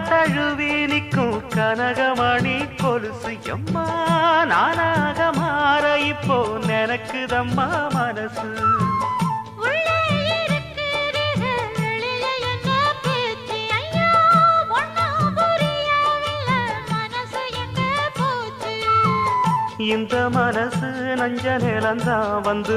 தழுவி நிற்கும் கனகமணி கொலுசு எம்மா நானாக மாற இப்போ நினைக்குதம்மா மனசு. இந்த மனசு நஞ்ச நிலந்தான் வந்து